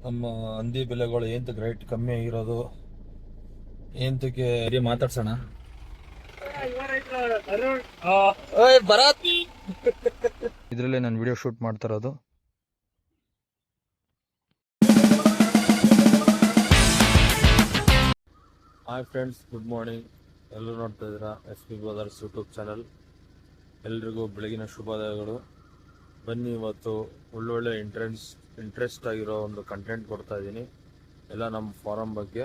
ನಮ್ಮ ಹಂದಿ ಬೆಲೆಗಳು ಏಂತಕ್ಕೆ ರೇಟ್ ಕಮ್ಮಿ ಆಗಿರೋದು ಏಂತಕ್ಕೆ ಮಾತಾಡ್ಸೋಣ. ಇದರಲ್ಲೇ ನಾನು ವಿಡಿಯೋ ಶೂಟ್ ಮಾಡ್ತಾ ಇರೋದು. Hi friends, good morning. ಎಲ್ಲರೂ ನೋಡ್ತಾ ಇದ್ದೀರಾ SP ಬ್ರದರ್ಸ್ ಯೂಟ್ಯೂಬ್ ಚಾನಲ್. ಎಲ್ರಿಗೂ ಬೆಳಗಿನ ಶುಭೋದಯಗಳು. ಬನ್ನಿ, ಇವತ್ತು ಒಳ್ಳೊಳ್ಳೆ ಇಂಟ್ರೆಸ್ಟ್ ಆಗಿರೋ ಒಂದು ಕಂಟೆಂಟ್ ಕೊಡ್ತಾ ಇದ್ದೀನಿ. ಎಲ್ಲ ನಮ್ಮ ಫಾರಮ್ ಬಗ್ಗೆ.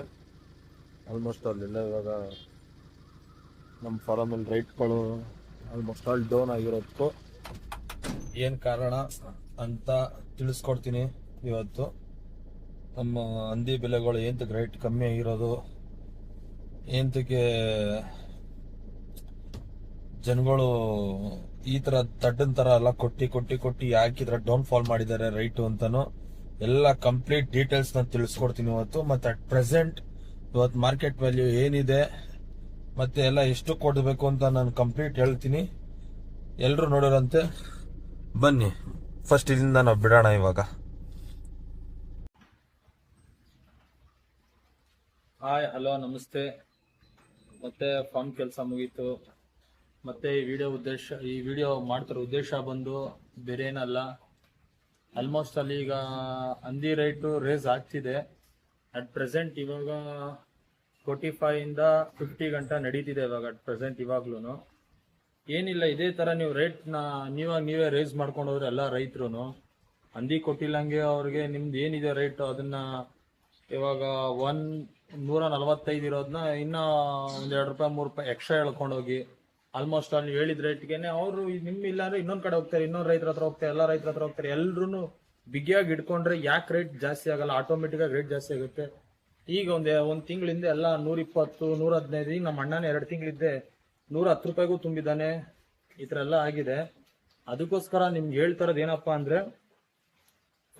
ಆಲ್ಮೋಸ್ಟ್ ಅಲ್ಲೆಲ್ಲ ಇವಾಗ ನಮ್ಮ ಫಾರಮಲ್ಲಿ ರೈಟ್ಗಳು ಆಲ್ಮೋಸ್ಟ್ ಆಲ್ ಡೌನ್ ಆಗಿರೋದಕ್ಕೂ ಏನು ಕಾರಣ ಅಂತ ತಿಳಿಸ್ಕೊಡ್ತೀನಿ. ಇವತ್ತು ನಮ್ಮ ಹಂದಿ ಬೆಲೆಗಳು ಏಂತಕ್ಕೆ ರೇಟ್ ಕಮ್ಮಿ ಆಗಿರೋದು, ಏಂತಕ್ಕೆ ಜನಗಳು ಈ ತರ ತಡ್ಡನ್ ತರ ಎಲ್ಲ ಕೊಟ್ಟಿ ಯಾಕೆ ಈ ತರ ಡೌನ್ ಫಾಲ್ ಮಾಡಿದ್ದಾರೆ ರೈಟು ಅಂತಾನು ಎಲ್ಲ ಕಂಪ್ಲೀಟ್ ಡೀಟೇಲ್ಸ್ ನಾನು ತಿಳಿಸ್ಕೊಡ್ತೀನಿ ಇವತ್ತು. ಮತ್ತೆ ಅಟ್ ಪ್ರೆಸೆಂಟ್ ಇವತ್ತು ಮಾರ್ಕೆಟ್ ವ್ಯಾಲ್ಯೂ ಏನಿದೆ ಮತ್ತೆ ಎಲ್ಲ ಎಷ್ಟು ಕೊಡಬೇಕು ಅಂತ ನಾನು ಕಂಪ್ಲೀಟ್ ಹೇಳ್ತೀನಿ. ಎಲ್ರು ನೋಡೋರಂತೆ ಬನ್ನಿ. ಫಸ್ಟ್ ಇಲ್ಲಿಂದ ನಾವು ಬಿಡೋಣ ಇವಾಗ. ಹಾಯ್, ಹಲೋ, ನಮಸ್ತೆ. ಮತ್ತೆ ಫಾರ್ಮ್ ಕೆಲಸ ಮುಗೀತು. ಮತ್ತೆ ಈ ವಿಡಿಯೋ ಮಾಡ್ತಿರೋ ಉದ್ದೇಶ ಬಂದು ಬೇರೆ ಏನಲ್ಲ. ಆಲ್ಮೋಸ್ಟ್ ಅಲ್ಲಿ ಈಗ ಹಂದಿ ರೇಟು ರೇಸ್ ಆಗ್ತಿದೆ. ಅಟ್ ಪ್ರೆಸೆಂಟ್ ಇವಾಗ 45 ಇಂದ 50 ಗಂಟ ನಡೀತಿದೆ ಇವಾಗ ಅಟ್ ಪ್ರೆಸೆಂಟ್. ಇವಾಗ್ಲೂ ಏನಿಲ್ಲ, ಇದೇ ತರ ನೀವು ರೇಟ್ನ ನೀವೇ ರೇಸ್ ಮಾಡ್ಕೊಂಡು ಹೋದ್ರೆ ಎಲ್ಲ ರೈತರು ಹಂದಿ ಕೊಟ್ಟಿಲ್ಲಂಗೆ ಅವ್ರಿಗೆ ನಿಮ್ದು ಏನಿದೆ ರೇಟ್ ಅದನ್ನ ಇವಾಗ 145 ಇರೋದನ್ನ ಇನ್ನ ಒಂದ್ 2 ರೂಪಾಯಿ 3 ರೂಪಾಯಿ ಎಕ್ಸ್ಟ್ರಾ ಹೇಳ್ಕೊಂಡೋಗಿ ಆಲ್ಮೋಸ್ಟ್ ಅಲ್ಲಿ ಹೇಳಿದ ರೇಟ್ಗೆನೆ ಅವರು ಇಲ್ಲ ಅಂದ್ರೆ ಇನ್ನೊಂದ್ ಕಡೆ ಹೋಗ್ತಾರೆ, ಇನ್ನೊಂದ್ ರೈತರ ಹತ್ರ ಹೋಗ್ತಾರೆ, ಎಲ್ಲ ರೈತರ ಹತ್ರ ಹೋಗ್ತಾರೆ. ಎಲ್ರು ಬಿಗಿಯಾಗಿ ಇಟ್ಕೊಂಡ್ರೆ ಯಾಕೆ ರೇಟ್ ಜಾಸ್ತಿ ಆಗಲ್ಲ, ಆಟೋಮೆಟಿಕ್ ಆಗಿ ರೇಟ್ ಜಾಸ್ತಿ ಆಗುತ್ತೆ. ಈಗ ಒಂದ್ ತಿಂಗಳಿಂದ ಎಲ್ಲ 120 115. ಈಗ ನಮ್ಮ ಅಣ್ಣನೇ 2 ತಿಂಗಳಿದ್ದೆ 110 ರೂಪಾಯಿಗೂ ತುಂಬಿದ್ದಾನೆ. ಈ ತರ ಎಲ್ಲ ಆಗಿದೆ. ಅದಕ್ಕೋಸ್ಕರ ನಿಮ್ಗೆ ಹೇಳ್ತಾರದ್ ಏನಪ್ಪಾ ಅಂದ್ರೆ,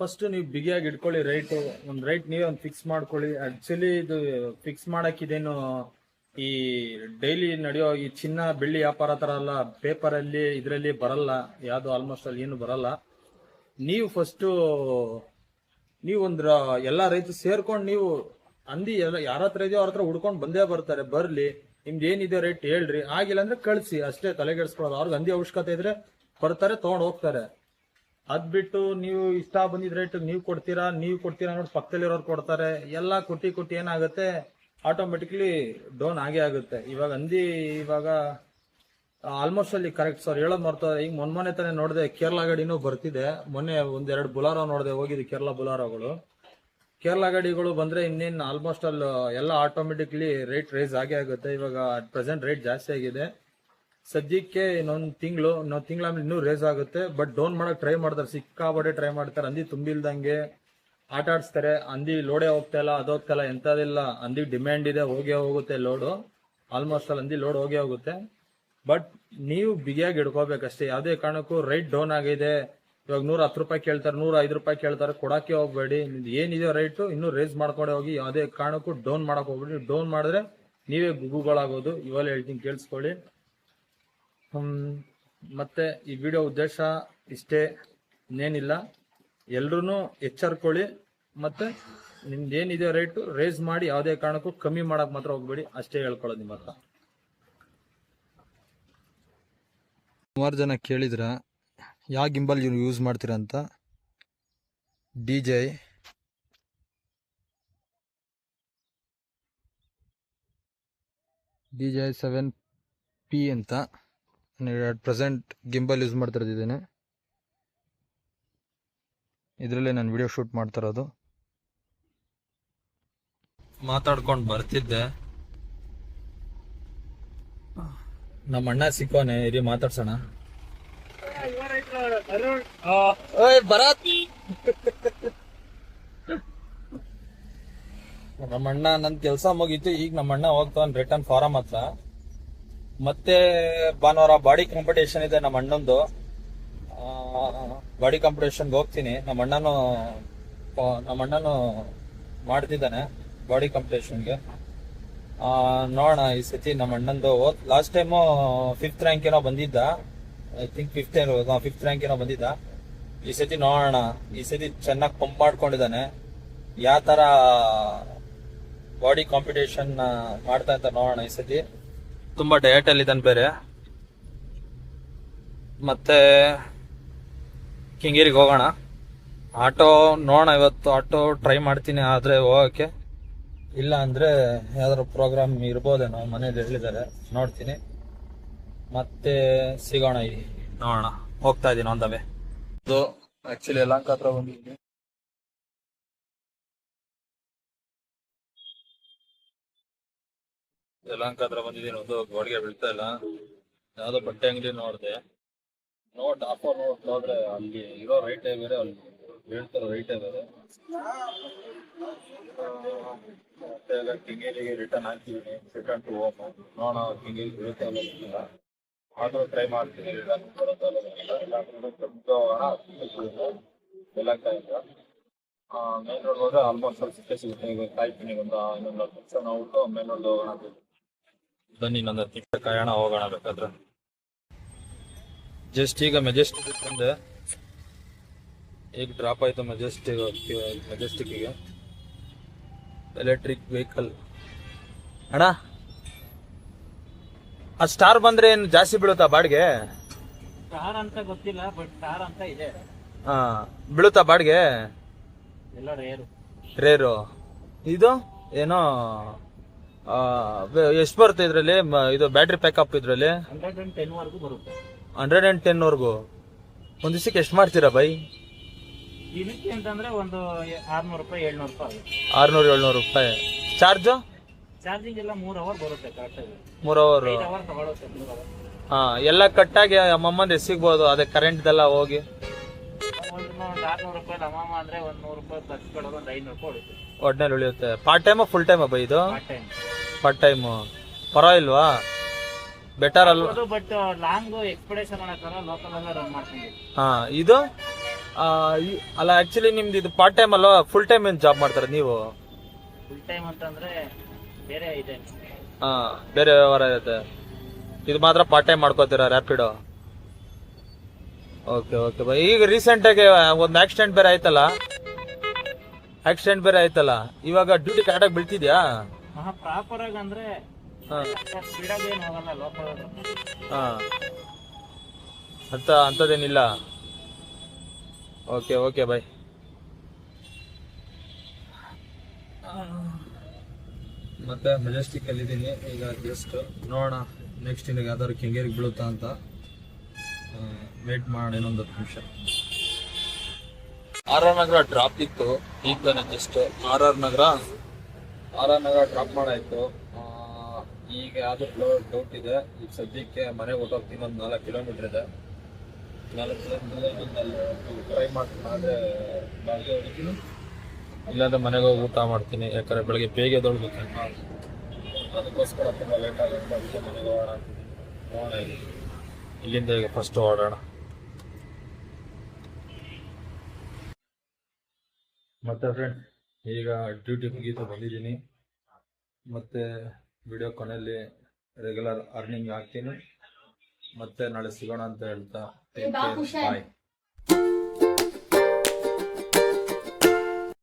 ಫಸ್ಟ್ ನೀವು ಬಿಗಿಯಾಗಿ ಇಟ್ಕೊಳ್ಳಿ ರೇಟ್. ಒಂದ್ ರೇಟ್ ನೀವೇ ಒಂದು ಫಿಕ್ಸ್ ಮಾಡ್ಕೊಳ್ಳಿ. ಆಕ್ಚುಲಿ ಇದು ಫಿಕ್ಸ್ ಮಾಡಕ್ಕಿದೇನು ಈ ಡೈಲಿ ನಡೆಯೋ ಈ ಚಿನ್ನ ಬೆಳ್ಳಿ ವ್ಯಾಪಾರ ತರ ಅಲ್ಲ. ಪೇಪರ್ ಅಲ್ಲಿ ಇದ್ರಲ್ಲಿ ಬರಲ್ಲ, ಯಾವ್ದು ಆಲ್ಮೋಸ್ಟ್ ಅಲ್ಲಿ ಏನು ಬರಲ್ಲ. ನೀವು ಫಸ್ಟ್ ಎಲ್ಲಾ ರೈತರು ಸೇರ್ಕೊಂಡು ನೀವು ಹಂದಿ ಯಾರ ಹತ್ರ ಇದೆಯೋ ಅವ್ರ ಹತ್ರ ಹುಡ್ಕೊಂಡು ಬಂದೇ ಬರ್ತಾರೆ. ಬರ್ಲಿ, ನಿಮ್ದು ಏನಿದೆ ರೇಟ್ ಹೇಳ್ರಿ, ಆಗಿಲ್ಲ ಅಂದ್ರೆ ಕಳ್ಸಿ, ಅಷ್ಟೇ. ತಲೆಗೆಡ್ಸ್ಕೊಳ್ಳೋದು. ಅವ್ರಿಗೆ ಹಂದಿ ಅವಶ್ಯಕತೆ ಇದ್ರೆ ಬರ್ತಾರೆ, ತಗೊಂಡ್ ಹೋಗ್ತಾರೆ. ಅದ್ ಬಿಟ್ಟು ನೀವು ಇಷ್ಟ ಬಂದಿದ್ ರೇಟ್ ನೀವು ಕೊಡ್ತೀರಾ ನೋಡಿ ಪಕ್ಕದಲ್ಲಿರೋರು ಕೊಡ್ತಾರೆ. ಎಲ್ಲ ಕೊಟ್ಟಿ ಏನಾಗುತ್ತೆ, ಆಟೋಮೆಟಿಕ್ಲಿ ಡೌನ್ ಆಗೇ ಆಗುತ್ತೆ. ಇವಾಗ ಹಂದಿ ಇವಾಗ ಆಲ್ಮೋಸ್ಟ್ ಅಲ್ಲಿ ಕರೆಕ್ಟ್ ಸರ್ ಹೇಳೋದ್ ಮಾಡ್ತಾರೆ. ಈಗ ಮೊನ್ನೆ ತಾನೇ ನೋಡಿದೆ ಕೇರಳ ಗಾಡಿನೂ ಬರ್ತಿದೆ. ಮೊನ್ನೆ 1-2 ಬುಲಾರೋ ನೋಡಿದೆ, ಹೋಗಿದ್ದು ಕೇರಳ ಬುಲಾರೋಗಳು. ಕೇರಳ ಗಾಡಿಗಳು ಬಂದ್ರೆ ಇನ್ನೇನು ಆಲ್ಮೋಸ್ಟ್ ಅಲ್ಲಿ ಎಲ್ಲ ಆಟೋಮೆಟಿಕ್ಲಿ ರೇಟ್ ರೇಸ್ ಆಗೇ ಆಗುತ್ತೆ. ಇವಾಗ ಅಟ್ ಪ್ರೆಸೆಂಟ್ ರೇಟ್ ಜಾಸ್ತಿ ಆಗಿದೆ. ಸದ್ಯಕ್ಕೆ ಇನ್ನೊಂದು ತಿಂಗಳಾದ್ಮೇಲೆ ಇನ್ನೂ ರೇಸ್ ಆಗುತ್ತೆ. ಬಟ್ ಡೌನ್ ಮಾಡಕ್ ಟ್ರೈ ಮಾಡ್ತಾರೆ, ಸಿಕ್ಕಾಪಟ್ಟೆ ಟ್ರೈ ಮಾಡ್ತಾರೆ. ಹಂದಿ ತುಂಬಿಲ್ದಂಗೆ ಆಟ ಆಡಿಸ್ತಾರೆ. ಹಂದಿ ಲೋಡೇ ಹೋಗ್ತಾ ಇಲ್ಲ, ಅದೋಗ್ತಾ ಇಲ್ಲ, ಎಂತದಿಲ್ಲ. ಹಂದಿ ಡಿಮ್ಯಾಂಡ್ ಇದೆ, ಹೋಗುತ್ತೆ ಲೋಡು. ಆಲ್ಮೋಸ್ಟ್ ಅಲ್ಲಿ ಹಂದಿ ಲೋಡ್ ಹೋಗುತ್ತೆ. ಬಟ್ ನೀವು ಬಿಗಿಯಾಗಿ ಹಿಡ್ಕೋಬೇಕಷ್ಟೇ. ಯಾವುದೇ ಕಾರಣಕ್ಕೂ ರೈಟ್ ಡೌನ್ ಆಗಿದೆ, ಇವಾಗ 110 ರೂಪಾಯಿ ಕೇಳ್ತಾರೆ, 105 ರೂಪಾಯಿ ಕೇಳ್ತಾರೆ, ಕೊಡಕ್ಕೆ ಹೋಗ್ಬೇಡಿ. ಏನಿದೆ ರೈಟು ಇನ್ನೂ ರೇಸ್ ಮಾಡ್ಕೊಂಡೆ ಹೋಗಿ. ಯಾವುದೇ ಕಾರಣಕ್ಕೂ ಡೌನ್ ಮಾಡಕ್ ಹೋಗ್ಬೇಡಿ. ಡೌನ್ ಮಾಡಿದ್ರೆ ನೀವೇ ಗುಗುಗಳಾಗೋದು. ಇವೆಲ್ಲ ಹೇಳ್ತೀನಿ, ಕೇಳಿಸ್ಕೊಳ್ಳಿ. ಮತ್ತೆ ಈ ವಿಡಿಯೋ ಉದ್ದೇಶ ಇಷ್ಟೇ, ಇನ್ನೇನಿಲ್ಲ. ಎಲ್ರೂ ಎಚ್ಚರ್ಕೊಳ್ಳಿ. ಮತ್ತೆ ನಿಮ್ದು ಏನಿದೆ ರೇಟು ರೇಸ್ ಮಾಡಿ, ಯಾವುದೇ ಕಾರಣಕ್ಕೂ ಕಮ್ಮಿ ಮಾಡಕ್ ಮಾತ್ರ ಹೋಗ್ಬೇಡಿ, ಅಷ್ಟೇ ಹೇಳ್ಕೊಳ್ಳೋದು ನಿಮ್ಮ ಹತ್ರ. ಸುಮಾರು ಜನ ಕೇಳಿದ್ರ ಯಾವ ಗಿಂಬಲ್ ಯೂಸ್ ಮಾಡ್ತೀರಾ ಅಂತ. DJI DJI 7P ಅಂತ ಅಟ್ ಪ್ರೆಸೆಂಟ್ ಗಿಂಬಲ್ ಯೂಸ್ ಮಾಡ್ತಿರೋದಿದ್ದೇನೆ. ಇದರಲ್ಲೇ ನಾನು ವಿಡಿಯೋ ಶೂಟ್ ಮಾಡ್ತಾ ಇರೋದು. ಮಾತಾಡ್ಕೊಂಡು ಬರ್ತಿದ್ದೆ, ನಮ್ಮ ಅಣ್ಣ ಸಿಕ್ಕೋನೆ, ಇರಿ ಮಾತಾಡ್ಸೋಣ. ಭರತ್, ನಮ್ಮ ಅಣ್ಣ ನನ್ ಕೆಲ್ಸ ಮುಗೀತು. ಈಗ ನಮ್ಮ ಅಣ್ಣ ಹೋಗ್ತಾವನ್ ರಿಟರ್ನ್ ಫಾರಂ ಹತ್ರ. ಮತ್ತೆ ಭಾನುವಾರ ಬಾಡಿ ಕಾಂಪಿಟೇಷನ್ ಇದೆ ನಮ್ಮ ಅಣ್ಣಂದು. ಬಾಡಿ ಕಾಂಪಿಟೇಷನ್ಗೆ ಹೋಗ್ತೀನಿ. ನಮ್ಮ ಅಣ್ಣನು ಮಾಡ್ತಿದ್ದಾನೆ ಬಾಡಿ ಕಾಂಪಿಟೇಷನ್ಗೆ. ನೋಡೋಣ ಈ ಸತಿ ನಮ್ಮ ಅಣ್ಣಂದು. ಲಾಸ್ಟ್ ಟೈಮು 5th ರ್ಯಾಂಕ್ ಏನೋ ಬಂದಿದ್ದ, ಐ ಥಿಂಕ್ 5th ರ್ಯಾಂಕ್ ಏನೋ ಬಂದಿದ್ದ. ಈ ಸತಿ ನೋಡೋಣ. ಈ ಸತಿ ಚೆನ್ನಾಗಿ ಪಂಪ್ ಮಾಡ್ಕೊಂಡಿದ್ದಾನೆ. ಯಾವ ತರ ಬಾಡಿ ಕಾಂಪಿಟೇಷನ್ ಮಾಡ್ತಾ ಅಂತ ನೋಡೋಣ ಈ ಸತಿ. ತುಂಬಾ ಡಯಟ್ ಅಲ್ಲಿ ಇದ್ದಾನೆ ಬೇರೆ. ಮತ್ತೆ ಕೆಂಗೇರಿಗೆ ಹೋಗೋಣ. ಆಟೋ ನೋಡೋಣ, ಇವತ್ತು ಆಟೋ ಟ್ರೈ ಮಾಡ್ತೀನಿ ಆದ್ರೆ ಹೋಗಕ್ಕೆ, ಇಲ್ಲ ಅಂದ್ರೆ ಯಾವ್ದಾದ್ರು ಪ್ರೋಗ್ರಾಮ್ ಇರ್ಬೋದೇನೋ ಮನೇಲಿ ಹೇಳಿದ್ದಾರೆ, ನೋಡ್ತೀನಿ. ಮತ್ತೆ ಸಿಗೋಣ, ನೋಡೋಣ. ಹೋಗ್ತಾ ಇದೀನಿ ಆನ್ ದ ವೇ. ಇದು ಆಕ್ಚುಲಿ ಯಲಹಂಕ ಹತ್ರ ಬಂದಿದ್ದೀನಿ. ಯಲಹಂಕ ಹತ್ರ ಬಂದಿದ್ದೀನಿ. ಒಂದು ಗೋಡಿಗೆ ಬೀಳ್ತಾ ಇಲ್ಲ. ಯಾವ್ದೋ ಬಟ್ಟೆ ಅಂಗಡಿ ನೋಡಿದೆ. ನೋಟ್ ಹೋದ್ರೆ ಅಲ್ಲಿ ಇರೋ ರೈಟೇ ಬೇರೆ, ಅಲ್ಲಿ ಹೇಳ್ತಾರೋ ರೈಟೇ ಬೇರೆ. ಮತ್ತೆ ಕೆಂಗೇರಿಗೆ ರಿಟರ್ನ್ ಹಾಕಿದ್ದೀನಿ, ರಿಟರ್ನ್ ಟು ಹೋಮ್. ನೋಡೋಣ ಕೆಂಗೇರಿಗೆ ಬೀಳ್ತಾ ಇಲ್ಲ. ಆದ್ರೂ ಟ್ರೈ ಮಾಡ್ತೀನಿ. ಯಲಹಂಕ ಇಂದ ಮೇನ್ ರೋಡ್ ಹೋದ್ರೆ ಆಲ್ಮೋಸ್ಟ್ ಸ್ವಲ್ಪ ಸಿಗುತ್ತೆ. ಈಗ ಕಾಯ್ತೀನಿ, ಇನ್ನೊಂದು 10 ನಿಮಿಷ ನೋಡ್ಬಿಟ್ಟು ಮೇನ್ ರೋಡ್ ಹೋಗೋಣ. ಬನ್ನಿ, ಇನ್ನೊಂದು 10 ನಿಮಿಷ ಕಾಯೋಣ, ಹೋಗೋಣ ಬೇಕಾದ್ರೆ. ಜಸ್ಟ್ ಈಗ ಮೆಜೆಸ್ಟಿಕ್ ಬಂದೆ. ಈಗ ಡ್ರಾಪ್ ಆಯ್ತು ಮೆಜೆಸ್ಟಿಕ್ಗೆ. ಎಲೆಕ್ಟ್ರಿಕ್ ವೆಹಿಕಲ್ ಅಣ್ಣ. ಆ ಸ್ಟಾರ್ ಬಂದ್ರೆ ಏನು ಜಾಸ್ತಿ ಬೀಳುತ್ತಾ ಬಾಡಿಗೆ? ಸ್ಟಾರ್ ಅಂತ ಗೊತ್ತಿಲ್ಲ, ಬಟ್ ಸ್ಟಾರ್ ಅಂತ ಇದೆ. ಹಾ, ಬೀಳುತ್ತಾ ಬಾಡಿಗೆ? ಎಲ್ಲ ರೇರು. ಇದು ಏನೋ ಎಷ್ಟು ಬರುತ್ತೆ ಇದ್ರಲ್ಲಿ? ಇದು ಬ್ಯಾಟ್ರಿ ಪ್ಯಾಕಪ್ ಇದ್ರಲ್ಲಿ 110 ವರೆಗೂ ಬರುತ್ತೆ. 110 ವರ್ಗು. ಒಂದ್ ದಿವಸಕ್ಕೆ ಎಷ್ಟು ಮಾಡ್ತೀರಾ ಬೈ? ದಿನಕ್ಕೆ ಅಂತಂದ್ರೆ ಒಂದು 600 ರೂಪಾಯಿ 700 ರೂಪಾಯಿ. 600-700 ರೂಪಾಯಿ. ಚಾರ್ಜು? ಚಾರ್ಜಿಂಗ್ ಎಲ್ಲ 3 ಅವರ್ ಬರುತ್ತೆ ಕರೆಕ್ಟಾಗಿ. 3 ಅವರ್. 5 ಅವರ್ ತಗೊಳುತ್ತೆ 3 ಅವರ್. ಹಾ, ಎಲ್ಲ ಕಟ್ಟಾಗಿ ಅಮ್ಮಮ್ಮಂದು ಎಷ್ಟು ಸಿಗ್ಬೋದು? ಅದೇ ಕರೆಂಟ್ದೆಲ್ಲ ಹೋಗಿ ಒಂದು 400 ರೂಪಾಯಿ ಅಮ್ಮಮ್ಮ ಅಂದ್ರೆ ಒಂದು 100 ರೂಪಾಯಿ ಖರ್ಚುಕೊಳ್ಳೋದು, ಒಂದು 500 ರೂಪಾಯಿ ಉಳಿಯುತ್ತೆ. ಒಡ್ನಲ್ಲಿ ಉಳಿಯುತ್ತೆ. ಪಾರ್ಟ್ ಟೈಮ್ ಫುಲ್ ಟೈಮ್ ಬೈ ಇದು? Part time. ಪಾರ್ಟ್ ಟೈಮ್ ಪರವಾಗಿಲ್ವಾ? ಬೆಟರ್ ಅಲ್ವಾ? ಬಟ್ ಲಾಂಗ್ ಎಕ್ಸ್ಪೆಡಿಷನ್ ಮಾಡಕ್ಕಾಗ ಲೋಕಲ್ ಎಲ್ಲ ರನ್ ಮಾಡ್ತೀನಿ. ಹಾ, ಇದು ಅಲ್ಲ ಆಕ್ಚುಲಿ ನಿಮ್ದು ಇದು ಪಾರ್ಟ್ ಟೈಮ್ ಅಲ್ವಾ? ಫುಲ್ ಟೈಮ್ ಏನ್ ಜಾಬ್ ಮಾಡ್ತಾರೆ ನೀವು? ಫುಲ್ ಟೈಮ್ ಅಂತಂದ್ರೆ ಬೇರೆ ಇದೆ. ಹಾ, ಬೇರೆ ವ್ಯವಹಾರ ಇರುತ್ತೆ. ಇದು ಮಾತ್ರ ಪಾರ್ಟ್ ಟೈಮ್ ಮಾಡ್ಕೋತೀರಾ ರ್ಯಾಪಿಡೋ? Okay okay bye. ಈಗ ರೀಸೆಂಟ್ ಆಗಿ ಒಂದು ಆಕ್ಸಿಡೆಂಟ್ ಬೇರೆ ಆಯ್ತಲ್ಲ, ಇವಾಗ ಡ್ಯೂಟಿ ಕರೆಕ್ಟಾಗಿ ಬೀಳ್ತಿದ್ಯಾ? ಪ್ರಾಪರ್ ಆಗಿ ಅಂದ್ರೆ ಸ್ಪೀಡ್ ಆಗಿ ಏನು ಹೋಗಲ್ಲ ಲೋಕಲ್. ಹಾ, ಅಂತದೇನಿಲ್ಲ. Okay okay bye. ಮತ್ತೆ ಮೆಜೆಸ್ಟಿಕ್ ಅಲ್ಲಿ ಇದ್ದೀನಿ ಈಗ. ಜಸ್ಟ್ ನೋಡೋಣ ನೆಕ್ಸ್ಟ್ ಇಲ್ಲಿಗೆ ಯಾವ್ದಾದ್ರು ಕೆಂಗೇರಿಗೆ ಬೀಳುತ್ತಾ ಅಂತ ವೇಟ್ ಮಾಡೋಣ ಇನ್ನೊಂದು 10 ನಿಮಿಷ. ಆರ್ ನಗರ ಡ್ರಾಪ್ ಇತ್ತು ಈಗ ತಾನೆ. ಜಸ್ಟ್ ಆರ್ ನಗರ ಡ್ರಾಪ್ ಮಾಡಾಯ್ತು. ಈಗ ಯಾವ್ದು ಡೌಟ್ ಇದೆ. ಈಗ ಸದ್ಯಕ್ಕೆ ಮನೆಗೆ ಹೊಟ್ಟೋಗ್ತೀನಿ. ಒಂದು 4 ಕಿಲೋಮೀಟರ್ ಇದೆ. 4 ಕಿಲೋಮೀಟರ್ ಟ್ರೈ ಮಾಡ್ತೀನಿ. ಆದರೆ ಬಾಡಿಗೆ ಹೊಡಿತೀನಿ, ಇಲ್ಲಾಂದ್ರೆ ಮನೆಗೆ ಹೋಗಿ ಊಟ ಮಾಡ್ತೀನಿ. ಯಾಕಂದ್ರೆ ಬೆಳಗ್ಗೆ ಬೇಗ ಎದ್ದೇಳಬೇಕು, ಅದಕ್ಕೋಸ್ಕರ ತುಂಬ ಲೇಟ್ ಆಗುತ್ತೆ. ಅದಕ್ಕೆ ಮನೆಗೆ ಹೋಗೋಣ. ಇಲ್ಲಿಂದ ಈಗ ಫಸ್ಟ್ ಓಡೋಣ. ಮತ್ತೆ ಫ್ರೆಂಡ್, ಈಗ ಡ್ಯೂಟಿ ಮುಗೀತು ಬಂದಿದ್ದೀನಿ. ಮತ್ತೆ ವಿಡಿಯೋ ಕೊನೆಯಲ್ಲಿ ರೆಗ್ಯುಲರ್ ಅರ್ನಿಂಗ್ ಹಾಕ್ತೀನಿ. ಮತ್ತೆ ನಾಳೆ ಸಿಗೋಣ ಅಂತ ಹೇಳ್ತಾ ಬಾಯ್.